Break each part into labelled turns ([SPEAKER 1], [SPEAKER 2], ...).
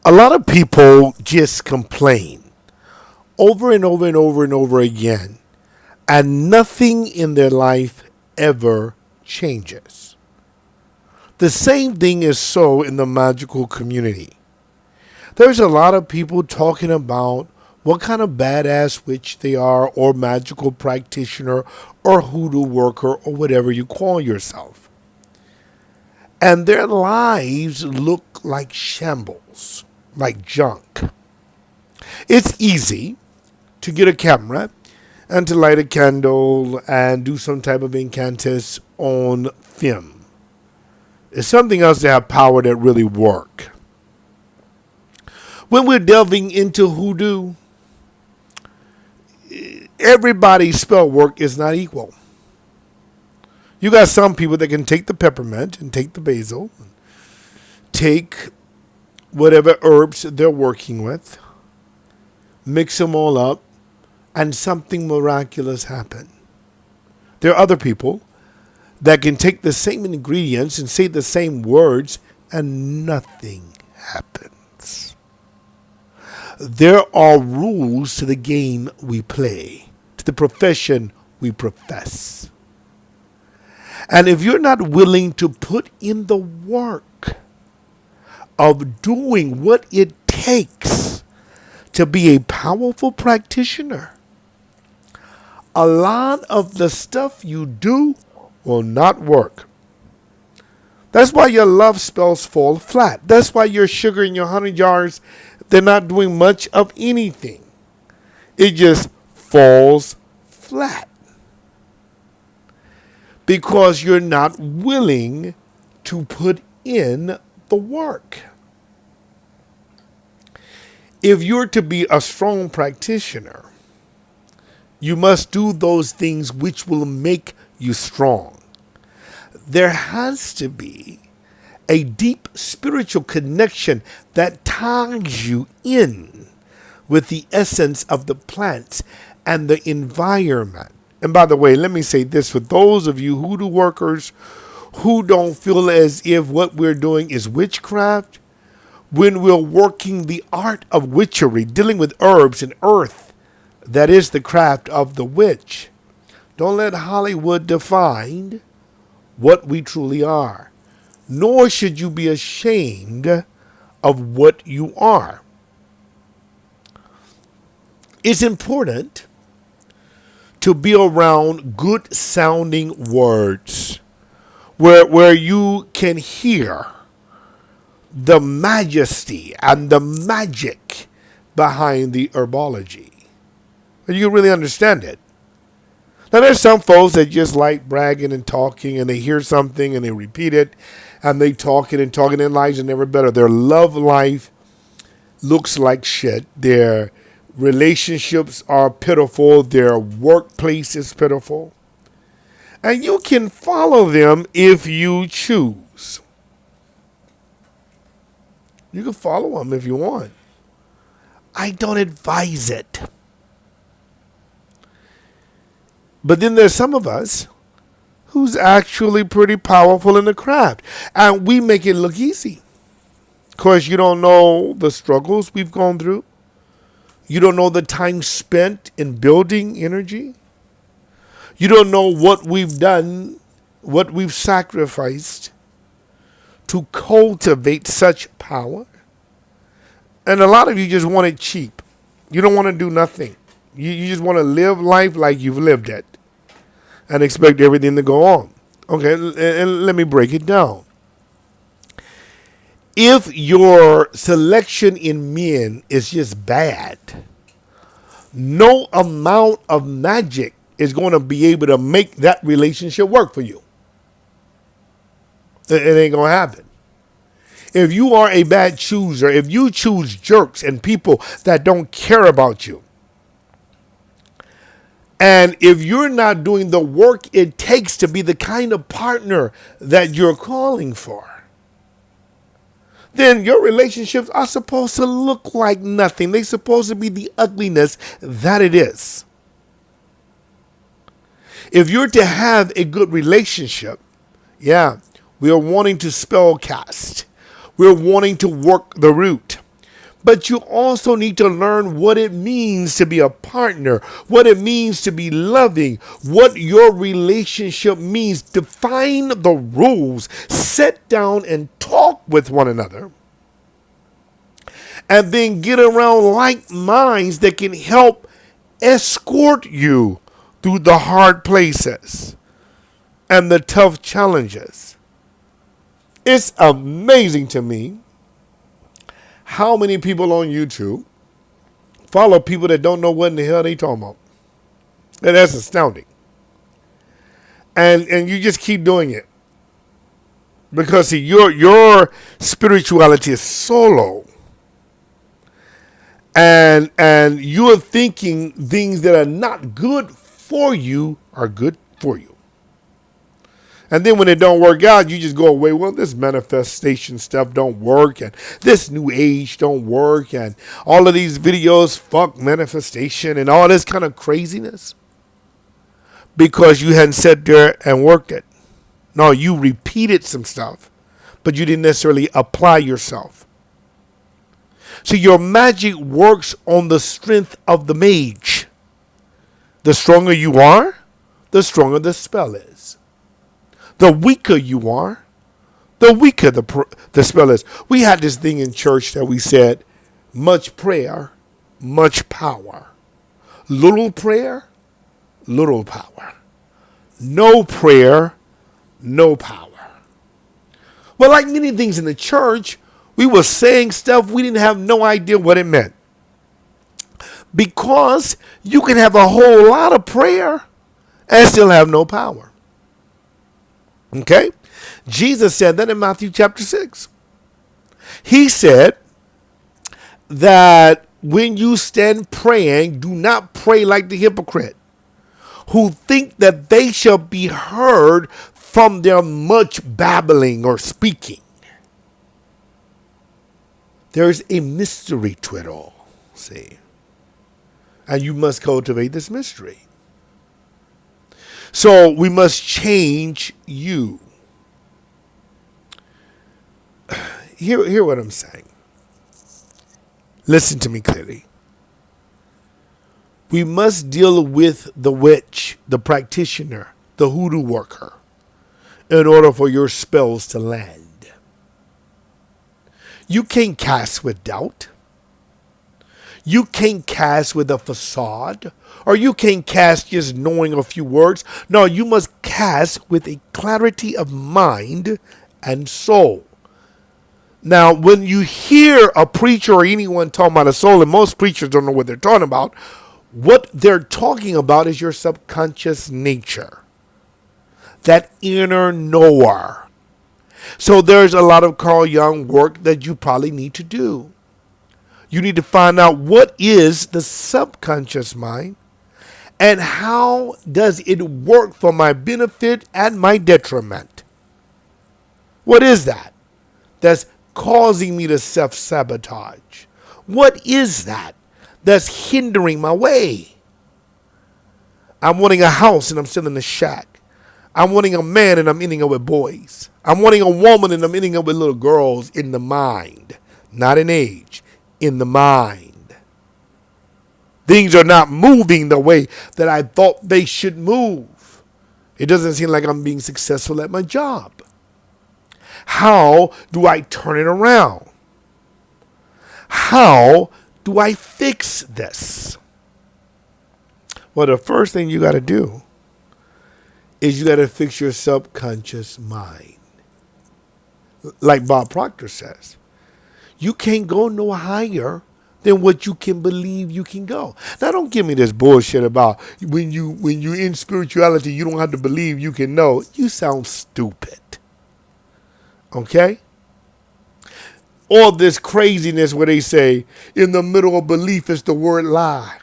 [SPEAKER 1] A lot of people just complain over and over and over and over again, and nothing in their life ever changes. The same thing is so in the magical community. There's a lot of people talking about what kind of badass witch they are, or magical practitioner, or hoodoo worker, or whatever you call yourself. And their lives look like shambles, like junk. It's easy to get a camera and to light a candle and do some type of incantus on film. It's something else to have power that really work. When we're delving into hoodoo, everybody's spell work is not equal. You got some people that can take the peppermint and take the basil, take whatever herbs they're working with, mix them all up, and something miraculous happen. There are other people that can take the same ingredients and say the same words and nothing happens. There are rules to the game we play, to the profession we profess. And if you're not willing to put in the work of doing what it takes to be a powerful practitioner, a lot of the stuff you do will not work. That's why your love spells fall flat. That's why your sugar in your honey jars, they're not doing much of anything. It just falls flat. Because you're not willing to put in the work. If you're to be a strong practitioner, you must do those things which will make you strong. There has to be a deep spiritual connection that ties you in with the essence of the plants and the environment. And by the way, let me say this for those of you hoodoo workers who don't feel as if what we're doing is witchcraft. When we're working the art of witchery, dealing with herbs and earth, that is the craft of the witch. Don't let Hollywood define what we truly are. Nor should you be ashamed of what you are. It's important to be around good sounding words where you can hear the majesty and the magic behind the herbology. And you can really understand it. Now there's some folks that just like bragging and talking, and they hear something and they repeat it, and they talk it and talking. Their lives are never better. Their love life looks like shit. Their relationships are pitiful. Their workplace is pitiful. And you can follow them if you choose. You can follow them if you want. I don't advise it. But then there's some of us who's actually pretty powerful in the craft. And we make it look easy. Because you don't know the struggles we've gone through. You don't know the time spent in building energy. You don't know what we've done, what we've sacrificed to cultivate such power. And a lot of you just want it cheap. You don't want to do nothing. You just want to live life like you've lived it and expect everything to go on. Okay, and let me break it down. If your selection in men is just bad, no amount of magic is going to be able to make that relationship work for you. It ain't going to happen. If you are a bad chooser, if you choose jerks and people that don't care about you, and if you're not doing the work it takes to be the kind of partner that you're calling for, then your relationships are supposed to look like nothing. They're supposed to be the ugliness that it is. If you're to have a good relationship, we are wanting to spell cast. We're wanting to work the root. But you also need to learn what it means to be a partner, what it means to be loving, what your relationship means. Define the rules, sit down and talk with one another, and then get around like minds that can help escort you through the hard places and the tough challenges. It's amazing to me how many people on YouTube follow people that don't know what in the hell they talking about. And that's astounding. And you just keep doing it. Because see, your spirituality is so low. And you're thinking things that are not good for you are good for you. And then when it don't work out, you just go away. Well, this manifestation stuff don't work, and this new age don't work, and all of these videos fuck manifestation and all this kind of craziness. Because you hadn't sat there and worked it. No, you repeated some stuff, but you didn't necessarily apply yourself. So your magic works on the strength of the mage. The stronger you are, the stronger the spell is. The weaker you are, the weaker the spell is. We had this thing in church that we said, much prayer, much power. Little prayer, little power. No prayer, no power. Well, like many things in the church, we were saying stuff we didn't have no idea what it meant. Because you can have a whole lot of prayer and still have no power. Okay? Jesus said that in Matthew chapter 6. He said that when you stand praying, do not pray like the hypocrite, who think that they shall be heard from their much babbling or speaking. There's a mystery to it all, see? And you must cultivate this mystery. So we must change you. Hear what I'm saying. Listen to me clearly. We must deal with the witch, the practitioner, the hoodoo worker, in order for your spells to land. You can't cast with doubt. You can't cast with a facade, or you can't cast just knowing a few words. No, you must cast with a clarity of mind and soul. Now, when you hear a preacher or anyone talking about a soul, and most preachers don't know what they're talking about, what they're talking about is your subconscious nature, that inner knower. So there's a lot of Carl Jung work that you probably need to do. You need to find out what is the subconscious mind and how does it work for my benefit and my detriment. What is that that's causing me to self-sabotage? What is that that's hindering my way? I'm wanting a house and I'm still in a shack. I'm wanting a man and I'm ending up with boys. I'm wanting a woman and I'm ending up with little girls in the mind, not in age. In the mind. Things are not moving the way that I thought they should move. It doesn't seem like I'm being successful at my job. How do I turn it around? How do I fix this? Well, the first thing you got to do is you got to fix your subconscious mind. Like Bob Proctor says. You can't go no higher than what you can believe you can go. Now, don't give me this bullshit about when you're in spirituality, you don't have to believe you can know. You sound stupid. Okay? All this craziness where they say, in the middle of belief is the word lie.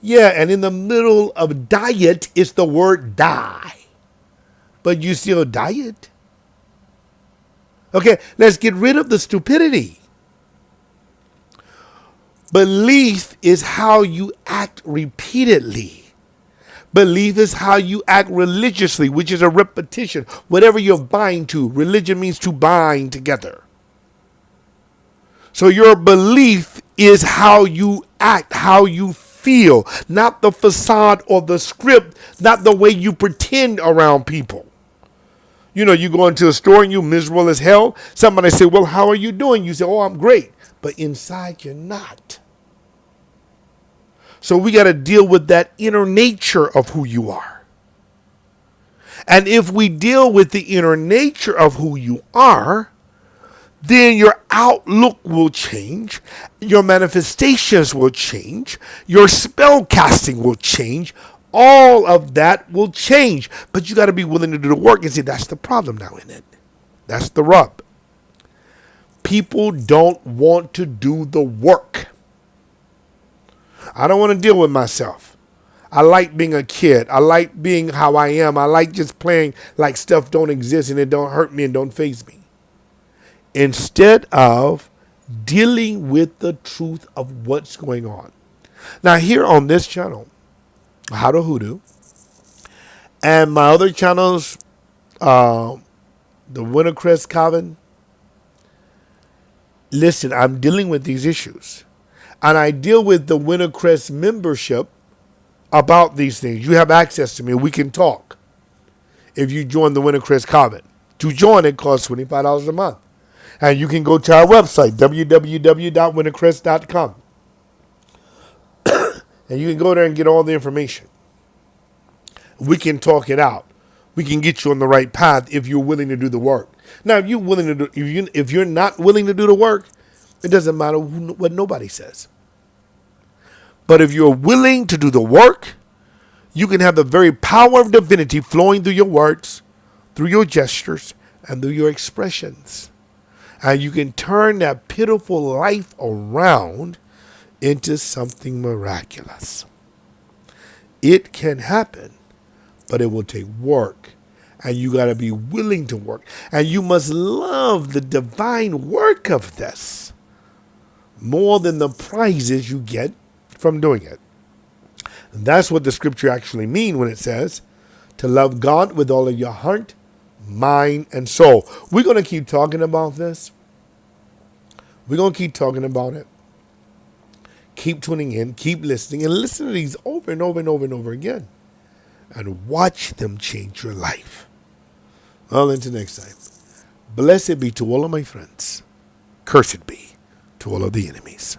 [SPEAKER 1] Yeah, and in the middle of diet is the word die. But you still diet. Okay, let's get rid of the stupidity. Belief is how you act repeatedly. Belief is how you act religiously, which is a repetition. Whatever you're buying to, religion means to bind together. So your belief is how you act, how you feel, not the facade or the script, not the way you pretend around people. You know, you go into a store and you're miserable as hell. Somebody say, well, how are you doing? You say, oh, I'm great. But inside you're not. So we got to deal with that inner nature of who you are. And if we deal with the inner nature of who you are, then your outlook will change, your manifestations will change, your spell casting will change. All of that will change. But you got to be willing to do the work. And see, that's the problem now, isn't it? That's the rub. People don't want to do the work. I don't want to deal with myself. I like being a kid. I like being how I am. I like just playing like stuff don't exist and it don't hurt me and don't faze me. Instead of dealing with the truth of what's going on. Now here on this channel, How to Hoodoo, and my other channels, the Wintercrest Coven, listen, I'm dealing with these issues. And I deal with the Wintercrest membership about these things. You have access to me. We can talk if you join the Wintercrest Coven. To join, it costs $25 a month. And you can go to our website, www.wintercrest.com. And you can go there and get all the information. We can talk it out. We can get you on the right path if you're willing to do the work. Now, if you're willing to do, if you're not willing to do the work, it doesn't matter what nobody says. But if you're willing to do the work, you can have the very power of divinity flowing through your words, through your gestures, and through your expressions. And you can turn that pitiful life around into something miraculous. It can happen, but it will take work. And you got to be willing to work. And you must love the divine work of this more than the prizes you get from doing it. And that's what the scripture actually means when it says to love God with all of your heart, mind, and soul. We're going to keep talking about this. We're going to keep talking about it. Keep tuning in, keep listening, and listen to these over and over and over and over again. And watch them change your life. Well, until next time. Blessed be to all of my friends. Cursed be to all of the enemies.